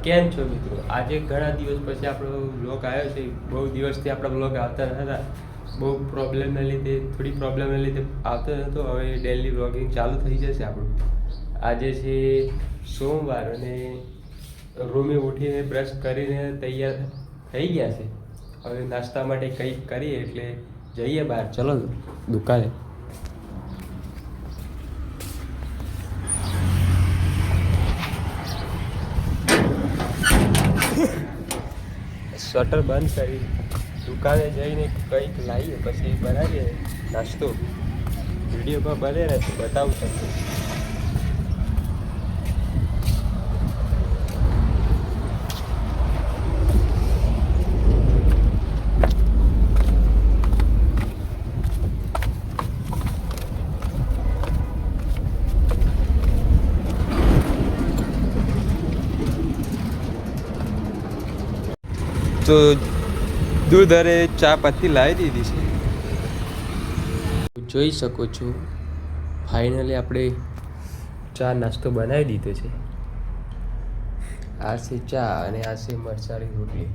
કેમ છો મિત્રો? આજે ઘણા દિવસ પછી આપણો વ્લોગ આવ્યો છે. બહુ દિવસથી આપણા વ્લોગ આવતા નહોતા. બહુ થોડી પ્રોબ્લેમના લીધે આવતો નહોતો. હવે ડેલી વ્લોગિંગ ચાલુ થઈ જશે આપણું. આજે છે સોમવાર અને રૂમે ઉઠીને બ્રશ કરીને તૈયાર થઈ ગયા છે. હવે નાસ્તા માટે કંઈક કરીએ એટલે જઈએ બહાર. ચલો દુકાને. શટર બંધ કરી દુકાને જઈને કંઈક લાવીએ પછી બનાવીએ નાસ્તો. વિડીયોમાં બને ને તો બતાવું તમને. તો દૂધરે ચા પત્તી લાવી દીધી છે. જોઈ શકો છો ફાઇનલી આપણે ચા નાસ્તો બનાવી દીધો છે. આ છે ચા અને આ છે મરચાંની રોટલી.